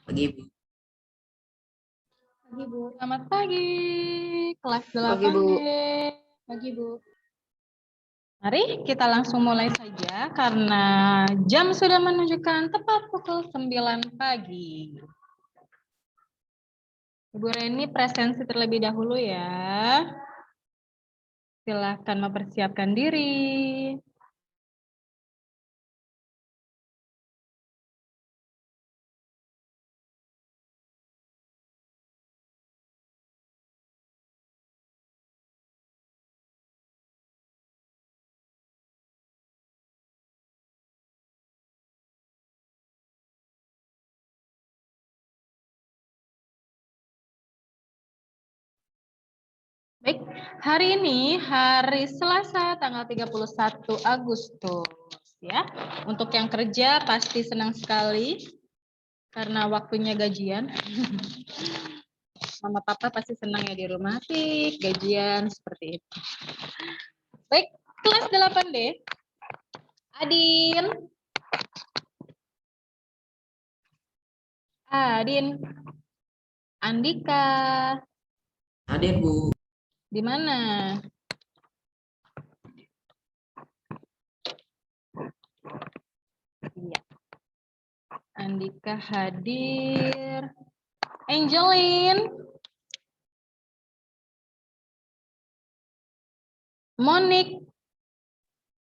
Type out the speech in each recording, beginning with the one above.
Pagi, Bu. Pagi, Bu. Selamat pagi. Kelas Pagi, 8D. Bu. Pagi, Bu. Mari kita langsung mulai saja karena jam sudah menunjukkan tepat pukul 9 pagi. Ibu Reni presensi terlebih dahulu ya. Silahkan mempersiapkan diri. Baik, hari ini hari Selasa tanggal 31 Agustus ya. Untuk yang kerja pasti senang sekali karena waktunya gajian. Mama papa pasti senang ya di rumah sih, gajian seperti itu. Baik, kelas 8D. Adin. Adin. Andika. Hadir, Bu. Di mana? Iya. Andika hadir. Angelin. Monik.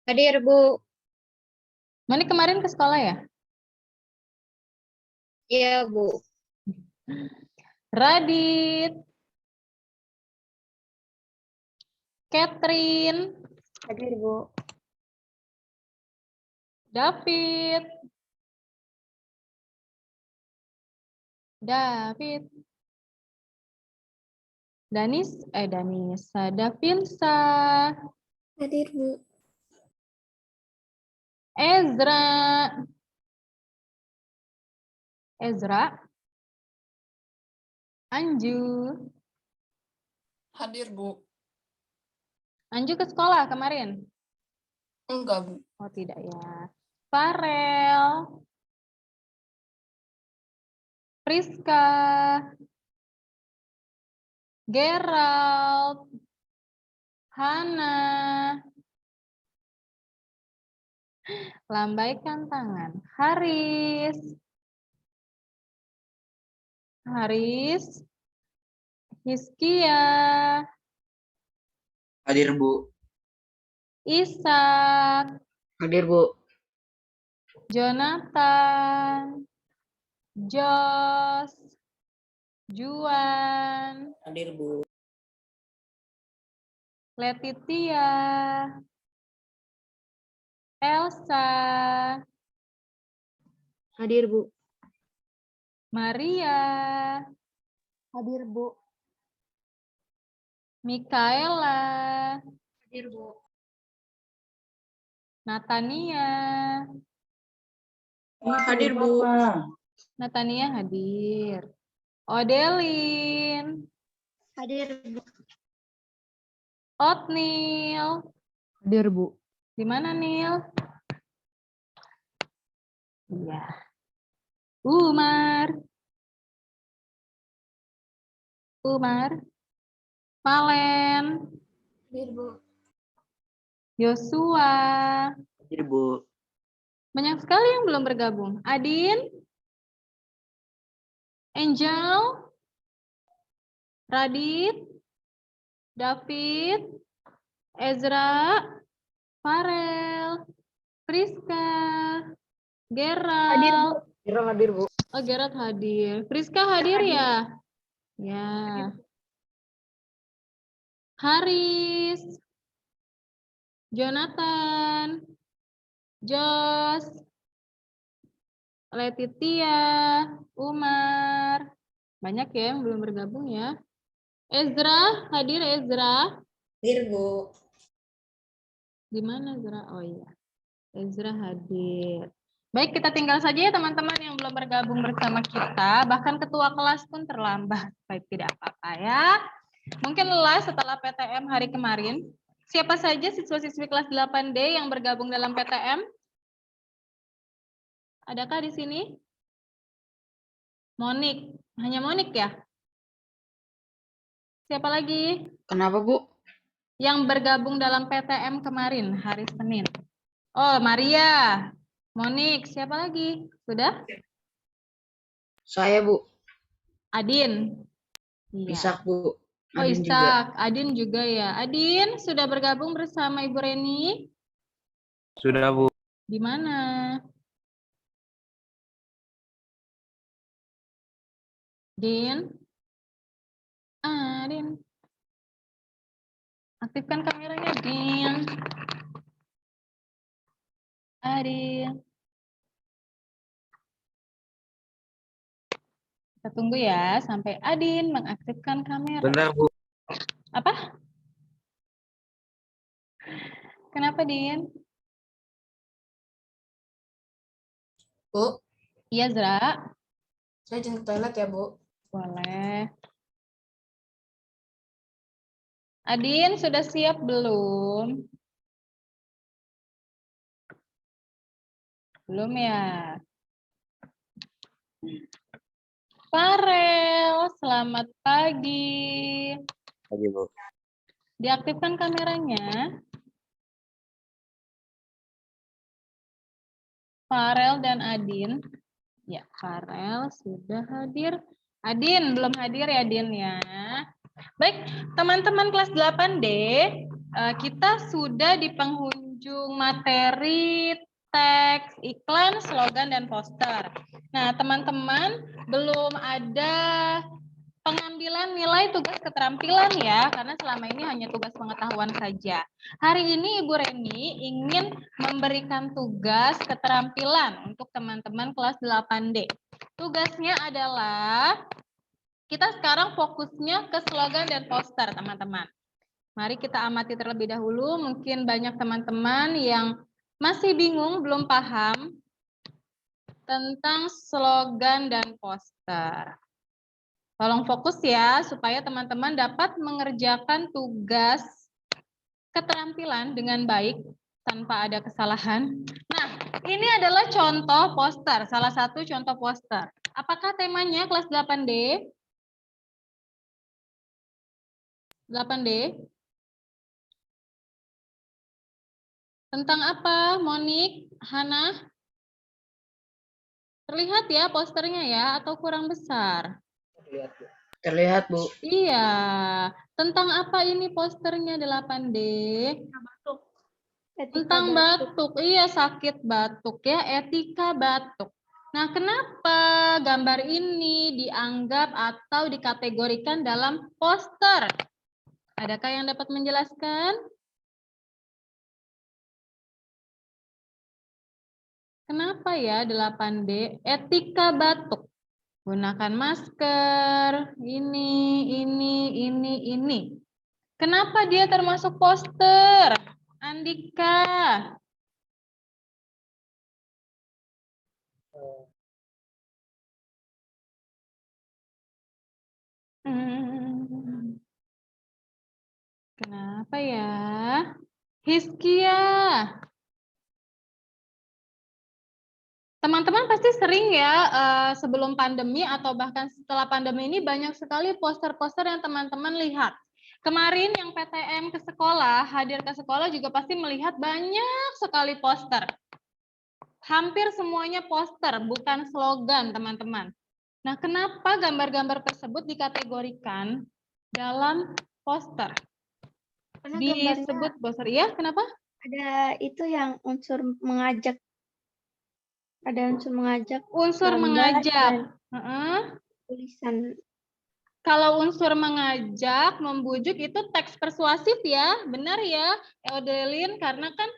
Hadir, Bu. Monik kemarin ke sekolah ya? Iya, Bu. Radit. Catherine. Hadir, Bu. David. David. Danisa. Davinsa. Hadir, Bu. Ezra. Anju. Hadir, Bu. Anju ke sekolah kemarin? Enggak, Bu. Oh tidak ya. Farel. Priska. Gerald. Hana. Lambaikan tangan. Haris. Hiskia. Hadir, Bu. Ishak. Hadir, Bu. Jonathan. Jos. Juan. Hadir, Bu. Letitia. Elsa. Hadir, Bu. Maria. Hadir, Bu. Mikaela. Hadir, Bu. Natania. Hadir, Bu. Natania hadir. Odelin. Hadir, Bu. Otnil. Hadir, Bu. Di mana, Nil? Iya. Umar. Valen. Hadir, Bu. Yosua. Hadir, Bu. Banyak sekali yang belum bergabung. Adin. Angel. Radit. David. Ezra. Farel. Priska. Gerald. Hadir, Bu. Oh, Gerald hadir. Priska hadir ya? Ya. Haris. Jonathan. Jos. Letitia. Umar. Banyak ya yang belum bergabung ya. Ezra, hadir Ezra. Hadir, Bu. Di mana Ezra? Oh iya. Ezra hadir. Baik, kita tinggal saja ya teman-teman yang belum bergabung bersama kita. Bahkan ketua kelas pun terlambat. Baik, tidak apa-apa ya. Mungkin lelah setelah PTM hari kemarin. Siapa saja siswa-siswi kelas 8D yang bergabung dalam PTM? Adakah di sini? Monik. Hanya Monik ya? Siapa lagi? Kenapa, Bu? Yang bergabung dalam PTM kemarin, hari Senin. Oh, Maria. Monik. Siapa lagi? Sudah? Saya, Bu. Adin. Iya. Ishak, Bu. Oh, Adin juga. Ishak. Adin juga ya. Adin, sudah bergabung bersama Ibu Reni? Sudah, Bu. Di mana? Din? Din. Aktifkan kameranya, Din. Adin. Kita tunggu ya sampai Adin mengaktifkan kamera. Bentar, Bu. Apa? Kenapa, Din? Bu, Iya, Zra. saya izin ke toilet ya, Bu. Boleh. Adin, sudah siap belum? Belum ya? Farel, selamat pagi. Lagi, Bu. Diaktifkan kameranya. Farel dan Adin. Ya, Farel sudah hadir. Adin, belum hadir ya, Adin ya. Baik, teman-teman kelas 8D, kita sudah di penghujung materi teks, iklan, slogan, dan poster. Nah, teman-teman belum ada pengambilan nilai tugas keterampilan ya, karena selama ini hanya tugas pengetahuan saja. Hari ini Ibu Reni ingin memberikan tugas keterampilan untuk teman-teman kelas 8D. Tugasnya adalah, kita sekarang fokusnya ke slogan dan poster, teman-teman. Mari kita amati terlebih dahulu, mungkin banyak teman-teman yang masih bingung, belum paham tentang slogan dan poster. Tolong fokus ya, supaya teman-teman dapat mengerjakan tugas keterampilan dengan baik, tanpa ada kesalahan. Nah, ini adalah contoh poster, salah satu contoh poster. Apakah temanya kelas 8D? 8D? Tentang apa, Monik, Hana? Terlihat ya posternya ya, atau kurang besar? Terlihat, Bu. Iya, tentang apa ini posternya 8D? Tentang batuk. Iya, sakit batuk ya, etika batuk. Nah, kenapa gambar ini dianggap atau dikategorikan dalam poster? Adakah yang dapat menjelaskan? Kenapa ya 8D? Etika batuk. Gunakan masker, ini. Kenapa dia termasuk poster? Andika. Kenapa ya? Hiskia. Teman-teman pasti sering ya, sebelum pandemi atau bahkan setelah pandemi ini banyak sekali poster-poster yang teman-teman lihat. Kemarin yang PTM ke sekolah, hadir ke sekolah juga pasti melihat banyak sekali poster. Hampir semuanya poster, bukan slogan, teman-teman. Nah, kenapa gambar-gambar tersebut dikategorikan dalam poster? Karena Disebut poster, ya? Kenapa? ada itu yang unsur mengajak. Ada unsur mengajak. Unsur gambar mengajak. dan tulisan. Kalau unsur mengajak, membujuk itu teks persuasif ya, benar ya, Eodelin, karena kan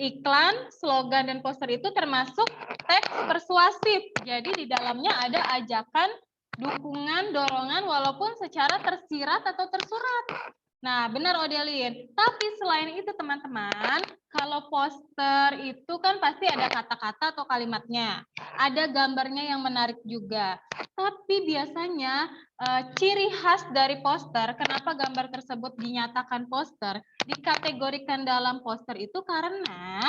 iklan, slogan, dan poster itu termasuk teks persuasif. Jadi di dalamnya ada ajakan, dukungan, dorongan, walaupun secara tersirat atau tersurat. Nah, benar Odelin. Tapi selain itu teman-teman, kalau poster itu kan pasti ada kata-kata atau kalimatnya. Ada gambarnya yang menarik juga. Tapi biasanya ciri khas dari poster, kenapa gambar tersebut dinyatakan poster, dikategorikan dalam poster itu karena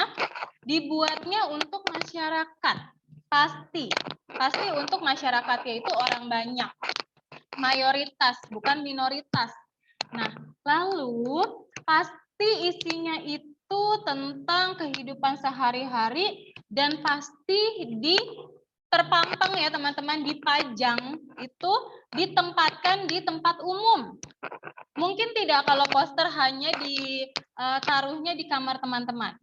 dibuatnya untuk masyarakat. Pasti untuk masyarakatnya itu orang banyak. Mayoritas, bukan minoritas. Nah, lalu pasti isinya itu tentang kehidupan sehari-hari dan pasti terpampang ya teman-teman, dipajang itu ditempatkan di tempat umum. Mungkin tidak kalau poster hanya ditaruhnya di kamar teman-teman.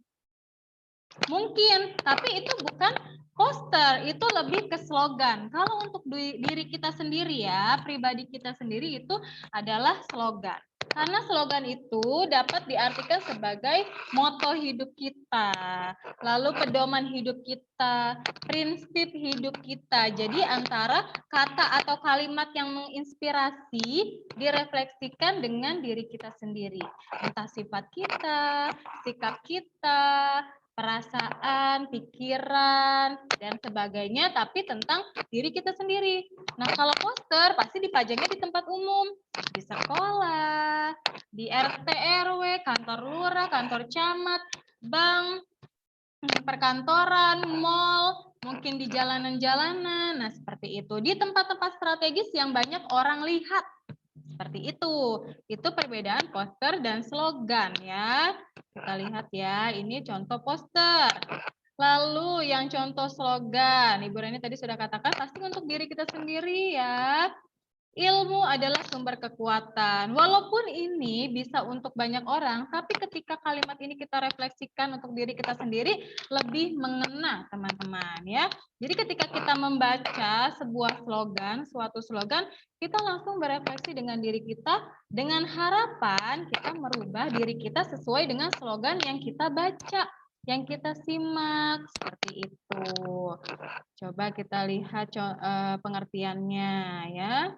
Mungkin, tapi itu bukan poster, itu lebih ke slogan. Kalau untuk diri kita sendiri ya, pribadi kita sendiri itu adalah slogan. Karena slogan itu dapat diartikan sebagai moto hidup kita, lalu pedoman hidup kita, prinsip hidup kita. Jadi antara kata atau kalimat yang menginspirasi direfleksikan dengan diri kita sendiri. Entah sifat kita, sikap kita, perasaan, pikiran, dan sebagainya, tapi tentang diri kita sendiri. Nah, kalau poster pasti dipajangnya di tempat umum, di sekolah, di RT RW, kantor lurah, kantor camat, bank, perkantoran, mall, mungkin di jalanan-jalanan. Nah, seperti itu. Di tempat-tempat strategis yang banyak orang lihat. Seperti itu. Itu perbedaan poster dan slogan ya. Kita lihat ya, ini contoh poster. Lalu yang contoh slogan, Ibu Reni tadi sudah katakan pasti untuk diri kita sendiri ya. Ilmu adalah sumber kekuatan. Walaupun ini bisa untuk banyak orang, tapi ketika kalimat ini kita refleksikan untuk diri kita sendiri, lebih mengena teman-teman ya. Jadi ketika kita membaca sebuah slogan, suatu slogan, kita langsung berefleksi dengan diri kita, dengan harapan kita merubah diri kita sesuai dengan slogan yang kita baca, yang kita simak, seperti itu. Coba kita lihat pengertiannya ya.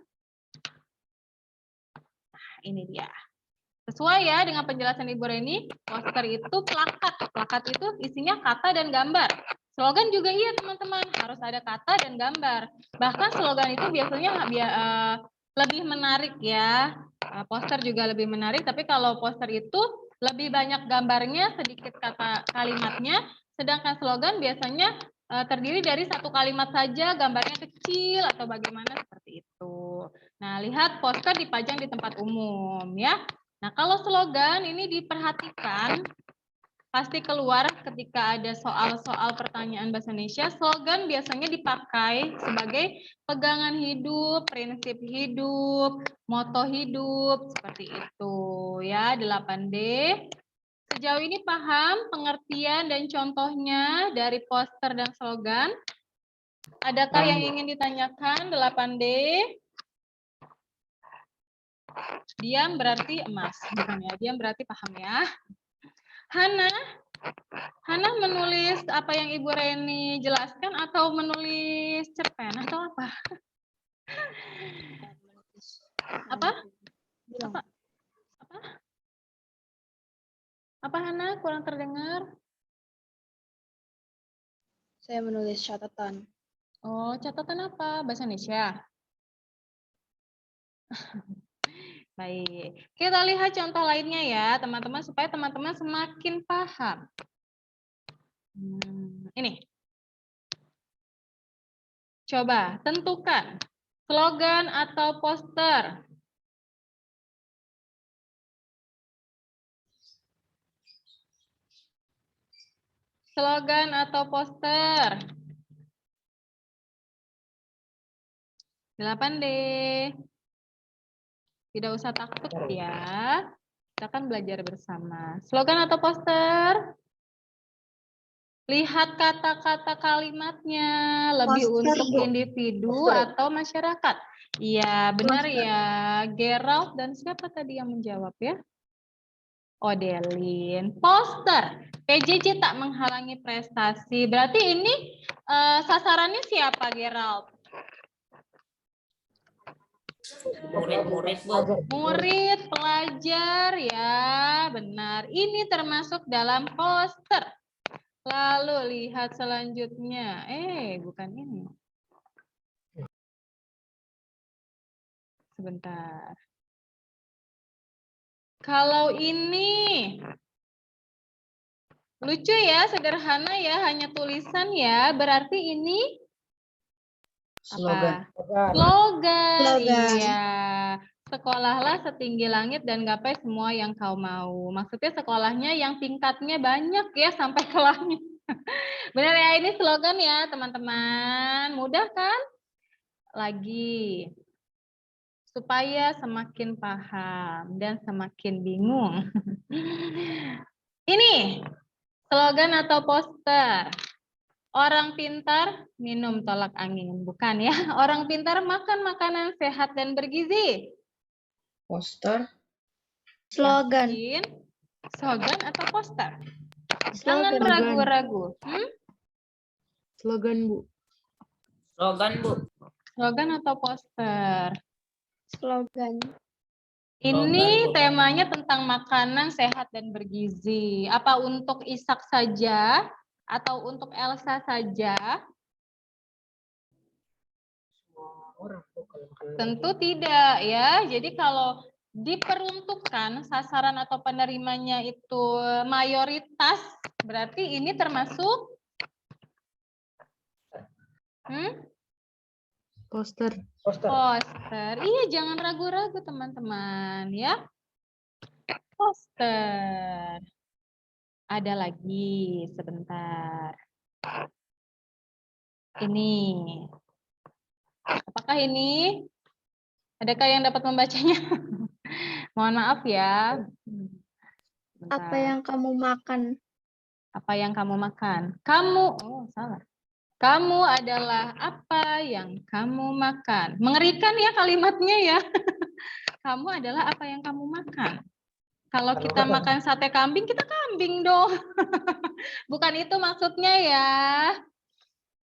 Ini dia. Sesuai ya dengan penjelasan Ibu Reni, poster itu plakat. Plakat itu isinya kata dan gambar. Slogan juga iya teman-teman, harus ada kata dan gambar. Bahkan slogan itu biasanya lebih menarik ya. Poster juga lebih menarik, tapi kalau poster itu lebih banyak gambarnya, sedikit kata kalimatnya. Sedangkan slogan biasanya terdiri dari satu kalimat saja, gambarnya kecil atau bagaimana seperti itu. Nah, lihat poster dipajang di tempat umum ya. Nah, kalau slogan ini diperhatikan pasti keluar ketika ada soal-soal pertanyaan bahasa Indonesia. Slogan biasanya dipakai sebagai pegangan hidup, prinsip hidup, moto hidup, seperti itu ya, 8D. Sejauh ini paham pengertian dan contohnya dari poster dan slogan? Adakah yang ingin ditanyakan 8D? Diam berarti emas, bukan ya? Diam berarti paham ya. Hana menulis apa yang Ibu Reni jelaskan atau menulis cerpen atau apa? Apa? Apa Hana? Kurang terdengar? Saya menulis catatan. Oh, catatan apa? Bahasa Indonesia? Baik, kita lihat contoh lainnya ya teman-teman supaya teman-teman semakin paham. Ini. Coba tentukan slogan atau poster. Slogan atau poster. 8D. Tidak usah takut ya. Kita akan belajar bersama. Slogan atau poster? Lihat kata-kata kalimatnya. Lebih Poster, untuk Bu. individu atau masyarakat? Iya, benar ya. Gerald dan siapa tadi yang menjawab ya? Odelin. Poster. PJJ tak menghalangi prestasi. Berarti ini sasarannya siapa, Gerald? Murid-murid, Bu. Murid, pelajar, ya benar. Ini termasuk dalam poster. Lalu lihat selanjutnya. Bukan ini. Sebentar. Kalau ini lucu ya, sederhana ya, hanya tulisan ya. Berarti ini Slogan. Slogan. Slogan. Iya. Sekolahlah setinggi langit dan gapai semua yang kau mau. Maksudnya sekolahnya yang tingkatnya banyak ya sampai ke langit. Benar ya, ini slogan ya teman-teman. Mudah kan? Lagi. Supaya semakin paham dan semakin bingung. Ini slogan atau poster. Orang pintar minum tolak angin, bukan ya? Orang pintar makan makanan sehat dan bergizi. Poster. Slogan. Yakin? Slogan atau poster? Jangan Slogan. ragu-ragu. Slogan, Bu. Slogan, Bu. Slogan atau poster? Slogan. Ini temanya tentang makanan sehat dan bergizi. Apa untuk Ishak saja atau untuk Elsa saja? Tentu tidak ya. Jadi kalau diperuntukkan sasaran atau penerimanya itu mayoritas, berarti ini termasuk Poster. poster. Iya, jangan ragu-ragu teman-teman ya. Poster. Ada lagi sebentar. Ini. Apakah ini? Adakah yang dapat membacanya? Mohon maaf ya. Sebentar. Apa yang kamu makan? Apa yang kamu makan? Kamu, oh salah. Kamu adalah apa yang kamu makan. Mengerikan ya kalimatnya ya. Kamu adalah apa yang kamu makan. Kalau kita makan sate kambing, kita kambing dong. Bukan itu maksudnya ya.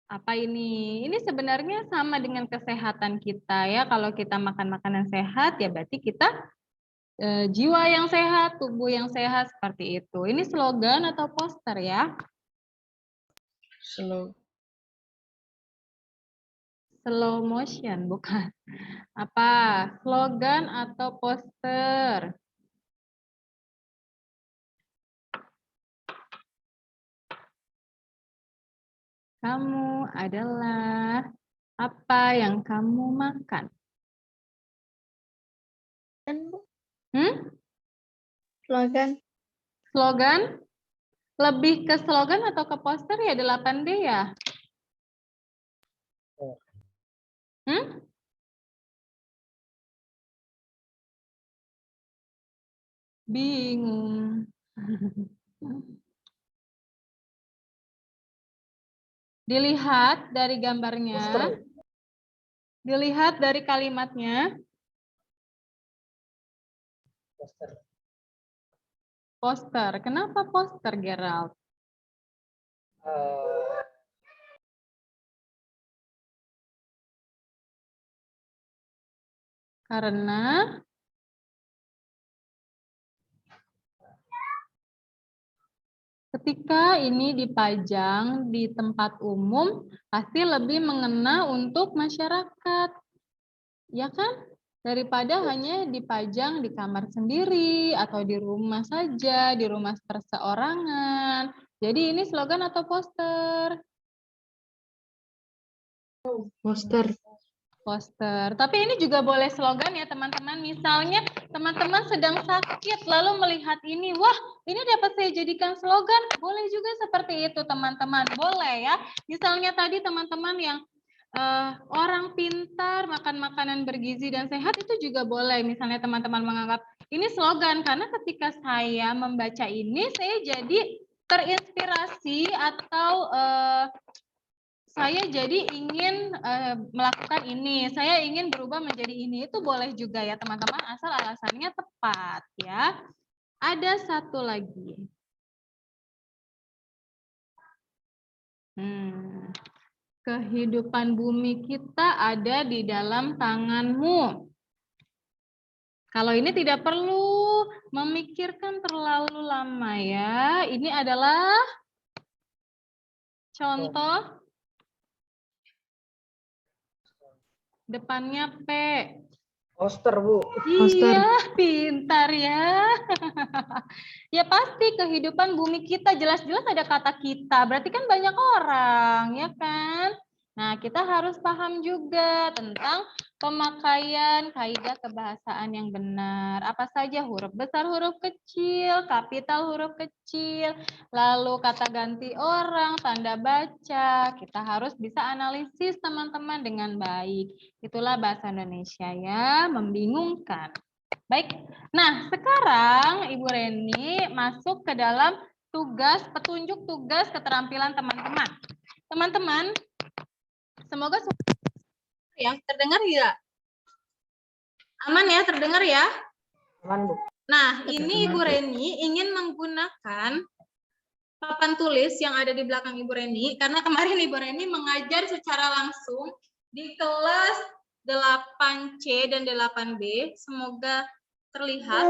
Apa ini? Ini sebenarnya sama dengan kesehatan kita ya. Kalau kita makan makanan sehat, ya berarti kita jiwa yang sehat, tubuh yang sehat, seperti itu. Ini slogan atau poster ya? Slow motion, bukan. Apa? Slogan atau poster? Kamu adalah apa yang kamu makan? Slogan. Slogan? Lebih ke slogan atau ke poster ya 8D ya? Bingung. Dilihat dari gambarnya. Dilihat dari kalimatnya. Poster. Kenapa poster, Gerald? Karena ketika ini dipajang di tempat umum, pasti lebih mengena untuk masyarakat. Ya kan? Daripada hanya dipajang di kamar sendiri atau di rumah saja, di rumah perseorangan. Jadi ini slogan atau poster? Poster. Poster. Tapi ini juga boleh slogan ya teman-teman. Misalnya teman-teman sedang sakit lalu melihat ini, wah ini dapat saya jadikan slogan. Boleh juga seperti itu teman-teman. Boleh ya. Misalnya tadi teman-teman yang orang pintar, makan makanan bergizi dan sehat itu juga boleh. Misalnya teman-teman menganggap ini slogan karena ketika saya membaca ini saya jadi terinspirasi atau saya jadi ingin melakukan ini, saya ingin berubah menjadi ini. Itu boleh juga ya teman-teman, asal alasannya tepat ya. Ada satu lagi. Kehidupan bumi kita ada di dalam tanganmu. Kalau ini tidak perlu memikirkan terlalu lama ya. Ini adalah contoh. Depannya P. Poster, Bu. Iya, pintar ya. Ya pasti kehidupan bumi kita jelas-jelas ada kata kita. Berarti kan banyak orang, ya kan? Nah, kita harus paham juga tentang pemakaian kaidah kebahasaan yang benar. Apa saja huruf besar, huruf kecil, kapital huruf kecil, lalu kata ganti orang, tanda baca. Kita harus bisa analisis teman-teman dengan baik. Itulah bahasa Indonesia ya, membingungkan. Baik, nah sekarang Ibu Reni masuk ke dalam tugas, petunjuk tugas keterampilan teman-teman. Teman-teman, semoga ya terdengar ya. Aman ya, terdengar ya. Aman, Bu. Nah, ini Ibu Reni ingin menggunakan papan tulis yang ada di belakang Ibu Reni, karena kemarin Ibu Reni mengajar secara langsung di kelas 8C dan 8B. Semoga terlihat.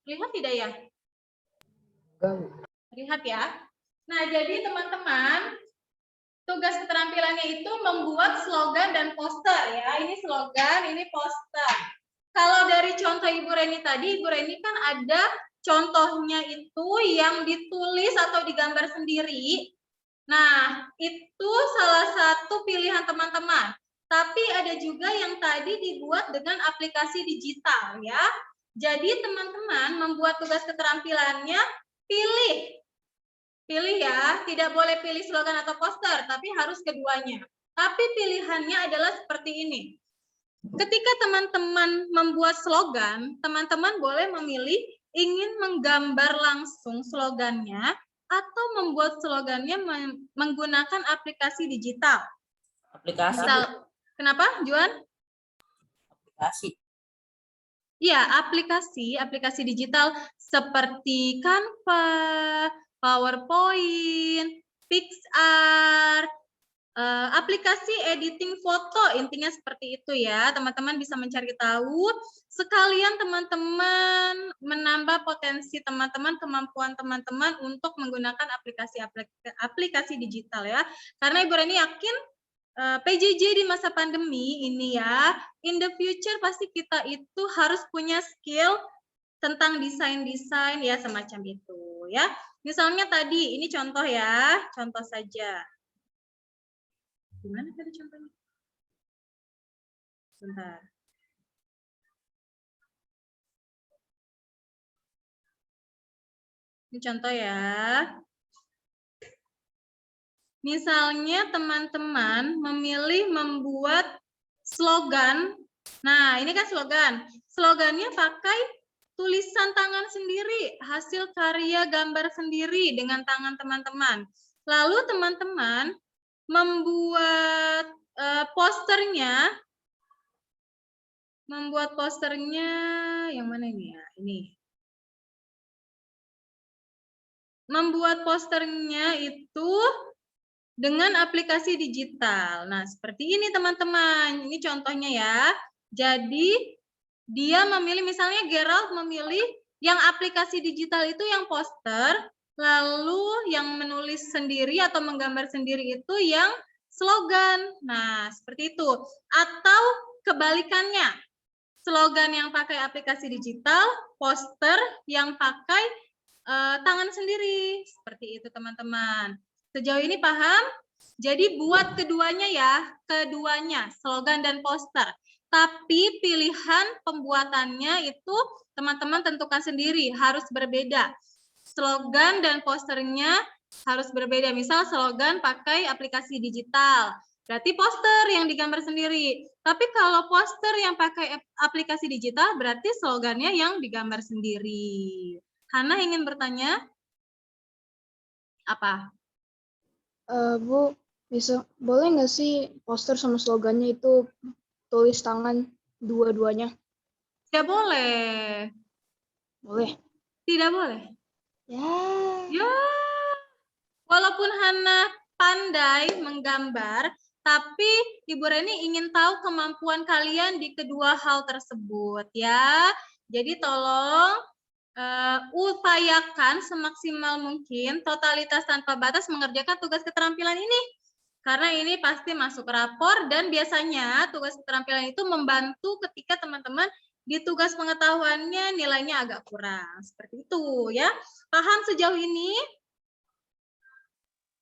Terlihat tidak ya? Enggak, Bu. Terlihat ya. Nah, jadi teman-teman, tugas keterampilannya itu membuat slogan dan poster ya. Ini slogan, ini poster. Kalau dari contoh Ibu Reni tadi, Ibu Reni kan ada contohnya itu yang ditulis atau digambar sendiri. Nah, itu salah satu pilihan teman-teman. Tapi ada juga yang tadi dibuat dengan aplikasi digital ya. Jadi teman-teman membuat tugas keterampilannya pilih. Pilih ya, tidak boleh pilih slogan atau poster, tapi harus keduanya. Tapi pilihannya adalah seperti ini. Ketika teman-teman membuat slogan, teman-teman boleh memilih ingin menggambar langsung slogannya atau membuat slogannya menggunakan aplikasi digital. Aplikasi. Misal, kenapa, Juan? Aplikasi. Iya, aplikasi digital seperti Canva, PowerPoint, PixArt, aplikasi editing foto, intinya seperti itu ya. Teman-teman bisa mencari tahu, sekalian teman-teman menambah potensi teman-teman, kemampuan teman-teman untuk menggunakan aplikasi digital ya. Karena Ibu Reni yakin PJJ di masa pandemi ini ya, in the future pasti kita itu harus punya skill tentang desain-desain ya, semacam itu ya. Misalnya tadi, ini contoh ya, contoh saja. Gimana tadi contohnya? Bentar. Ini contoh ya. Misalnya teman-teman memilih membuat slogan. Nah, ini kan slogan. Slogannya pakai tulisan tangan sendiri, hasil karya gambar sendiri dengan tangan teman-teman. Lalu teman-teman membuat posternya yang mana ini ya? Ini. Membuat posternya itu dengan aplikasi digital. Nah, seperti ini teman-teman. Ini contohnya ya. Jadi dia memilih, misalnya Gerald memilih yang aplikasi digital itu yang poster, lalu yang menulis sendiri atau menggambar sendiri itu yang slogan. Nah, seperti itu. Atau kebalikannya, slogan yang pakai aplikasi digital, poster yang pakai tangan sendiri. Seperti itu teman-teman. Sejauh ini paham? Jadi buat keduanya ya, keduanya, slogan dan poster. Tapi pilihan pembuatannya itu teman-teman tentukan sendiri, harus berbeda. Slogan dan posternya harus berbeda. Misal slogan pakai aplikasi digital, berarti poster yang digambar sendiri. Tapi kalau poster yang pakai aplikasi digital, berarti slogannya yang digambar sendiri. Hana ingin bertanya? Apa? Bu, boleh nggak sih poster sama slogannya itu tulis tangan dua-duanya? Tidak boleh. Boleh. Tidak boleh. Ya. Walaupun Hana pandai menggambar, tapi Ibu Reni ingin tahu kemampuan kalian di kedua hal tersebut ya. Jadi tolong upayakan semaksimal mungkin totalitas tanpa batas mengerjakan tugas keterampilan ini. Karena ini pasti masuk rapor dan biasanya tugas keterampilan itu membantu ketika teman-teman di tugas pengetahuannya nilainya agak kurang. Seperti itu ya. Paham sejauh ini?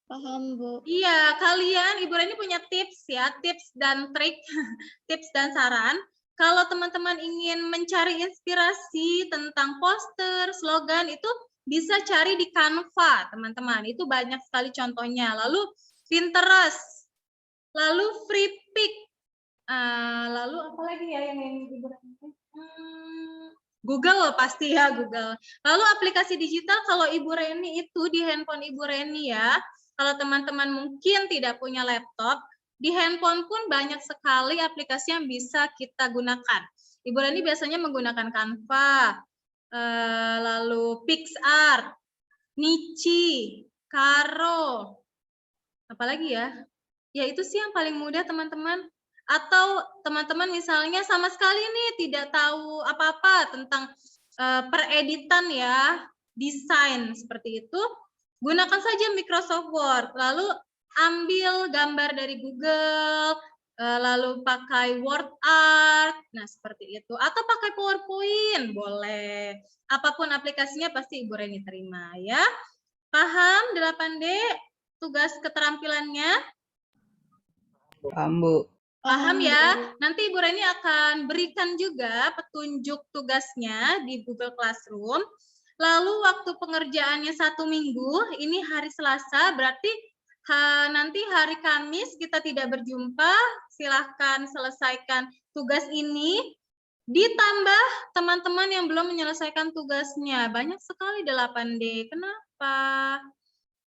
Paham, Bu. Iya, kalian, Ibu Reni punya tips ya, tips dan trik, tips dan saran. Kalau teman-teman ingin mencari inspirasi tentang poster, slogan, itu bisa cari di Canva, teman-teman. Itu banyak sekali contohnya. Lalu Pinterest, lalu FreePic, lalu apa lagi ya yang Ibu Reni? Google pasti ya, Google. Lalu aplikasi digital kalau Ibu Reni itu di handphone Ibu Reni ya. Kalau teman-teman mungkin tidak punya laptop, di handphone pun banyak sekali aplikasi yang bisa kita gunakan. Ibu Reni biasanya menggunakan Canva, lalu PixArt, Nichi, Karo, apalagi ya? Ya itu sih yang paling mudah teman-teman. Atau teman-teman misalnya sama sekali nih tidak tahu apa-apa tentang pereditan ya, desain seperti itu, gunakan saja Microsoft Word, lalu ambil gambar dari Google, lalu pakai Word Art, nah seperti itu. Atau pakai PowerPoint, boleh. Apapun aplikasinya pasti Ibu Reni terima ya. Paham 8D tugas keterampilannya? Paham, Bu. Paham ya? Nanti Ibu Reni akan berikan juga petunjuk tugasnya di Google Classroom. Lalu waktu pengerjaannya 1 minggu, ini hari Selasa, berarti nanti hari Kamis kita tidak berjumpa. Silahkan selesaikan tugas ini. Ditambah teman-teman yang belum menyelesaikan tugasnya. Banyak sekali 8D. Kenapa?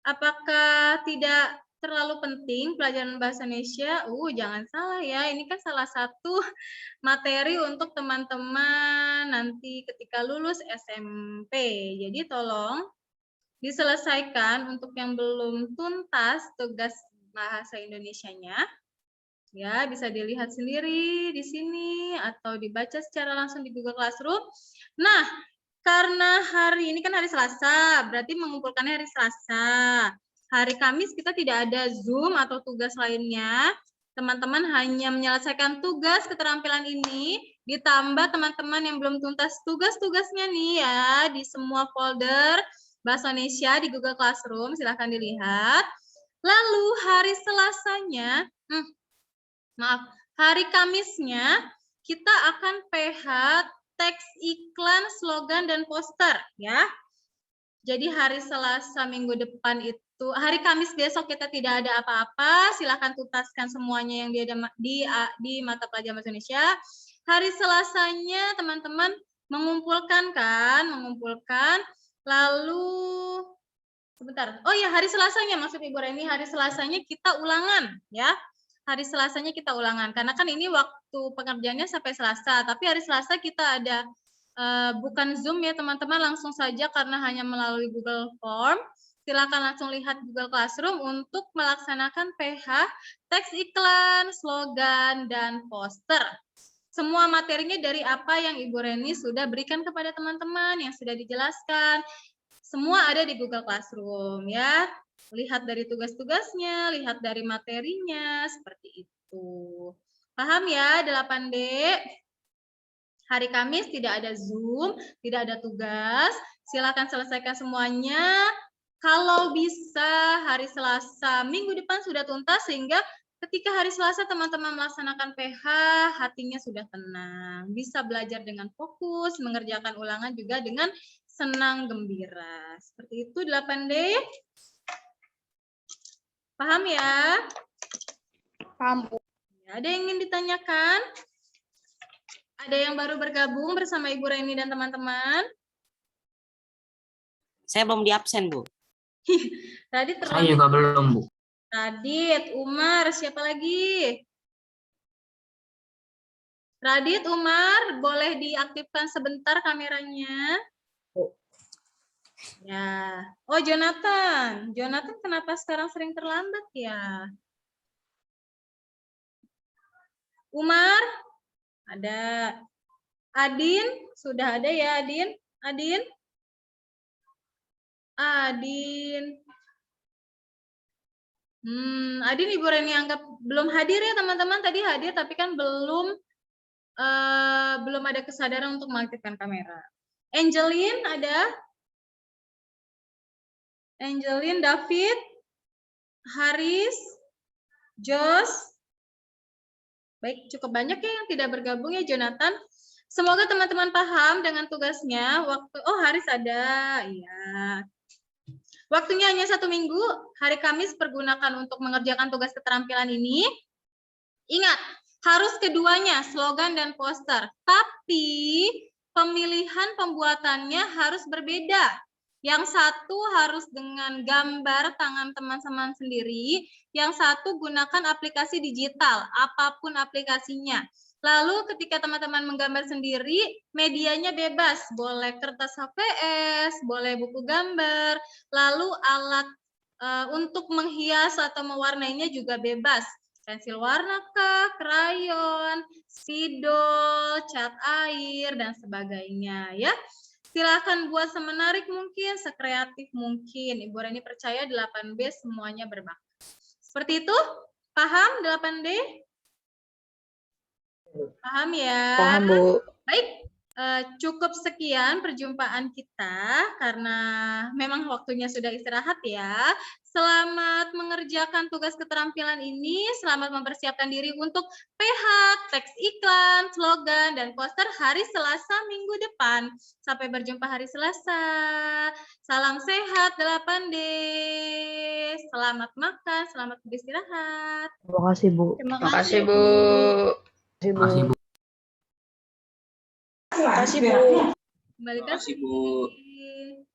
Apakah tidak terlalu penting pelajaran bahasa Indonesia? Jangan salah ya, ini kan salah satu materi untuk teman-teman nanti ketika lulus SMP. Jadi tolong diselesaikan untuk yang belum tuntas tugas bahasa Indonesianya. Ya, bisa dilihat sendiri di sini atau dibaca secara langsung di Google Classroom. Nah, karena hari ini kan hari Selasa, berarti mengumpulkannya hari Selasa. Hari Kamis kita tidak ada Zoom atau tugas lainnya. Teman-teman hanya menyelesaikan tugas keterampilan ini, ditambah teman-teman yang belum tuntas tugas-tugasnya nih ya, di semua folder Bahasa Indonesia di Google Classroom, silahkan dilihat. Lalu hari Selasanya, hari Kamisnya, kita akan PH teks iklan, slogan, dan poster ya. Jadi hari Selasa minggu depan itu, hari Kamis besok kita tidak ada apa-apa, silahkan tuntaskan semuanya yang di mata pelajaran bahasa Indonesia. Hari Selasanya teman-teman mengumpulkan kan, lalu sebentar. Oh ya, hari Selasanya maksud Ibu Reni, hari Selasanya kita ulangan ya. Hari Selasanya kita ulangan karena kan ini waktu pengerjaannya sampai Selasa, tapi hari Selasa kita ada bukan Zoom ya teman-teman, langsung saja karena hanya melalui Google Form. Silakan langsung lihat Google Classroom untuk melaksanakan PH teks iklan, slogan, dan poster. Semua materinya dari apa yang Ibu Reni sudah berikan kepada teman-teman, yang sudah dijelaskan. Semua ada di Google Classroom ya. Lihat dari tugas-tugasnya, lihat dari materinya, seperti itu. Paham ya 8D? Hari Kamis tidak ada Zoom, tidak ada tugas. Silakan selesaikan semuanya. Kalau bisa hari Selasa minggu depan sudah tuntas, sehingga ketika hari Selasa teman-teman melaksanakan PH, hatinya sudah tenang. Bisa belajar dengan fokus, mengerjakan ulangan juga dengan senang gembira. Seperti itu 8D. Paham ya? Paham, Bu. Ada yang ingin ditanyakan? Ada yang baru bergabung bersama Ibu Reni dan teman-teman? Saya belum di absen, Bu. Tadi Saya juga belum, Bu. Radit, Umar, siapa lagi? Radit, Umar, boleh diaktifkan sebentar kameranya? Ya. Oh, Jonathan. Jonathan kenapa sekarang sering terlambat ya? Umar? Ada. Adin? Sudah ada ya, Adin? Adin? Adin. Adin Ibu Reni anggap belum hadir ya teman-teman. Tadi hadir tapi kan belum ada kesadaran untuk mengaktifkan kamera. Angeline ada? Angeline, David? Haris, Jos. Baik, cukup banyak ya yang tidak bergabung ya, Jonathan. Semoga teman-teman paham dengan tugasnya. Haris ada, ya. Waktunya hanya 1 minggu. Hari Kamis pergunakan untuk mengerjakan tugas keterampilan ini. Ingat, harus keduanya, slogan dan poster. Tapi pemilihan pembuatannya harus berbeda. Yang satu harus dengan gambar tangan teman-teman sendiri. Yang satu gunakan aplikasi digital, apapun aplikasinya. Lalu ketika teman-teman menggambar sendiri, medianya bebas. Boleh kertas HVS, boleh buku gambar. Lalu alat untuk menghias atau mewarnainya juga bebas. Pensil warna kah, krayon, spidol, cat air, dan sebagainya ya. Silakan buat semenarik mungkin, sekreatif mungkin. Ibu Reni percaya 8B semuanya berbakat. Seperti itu? Paham 8D? Paham ya? Paham, Bu. Baik. Cukup sekian perjumpaan kita karena memang waktunya sudah istirahat ya. Selamat mengerjakan tugas keterampilan ini, selamat mempersiapkan diri untuk PH, teks iklan, slogan, dan poster hari Selasa minggu depan. Sampai berjumpa hari Selasa. Salam sehat 8D. Selamat makan, selamat beristirahat. Terima kasih, Bu. Terima Terima kasih, kasih. Bu. Terima kasih, Bu. Terima kasih, Bu. Kembalikan. Terima kasih, Bu. sendiri.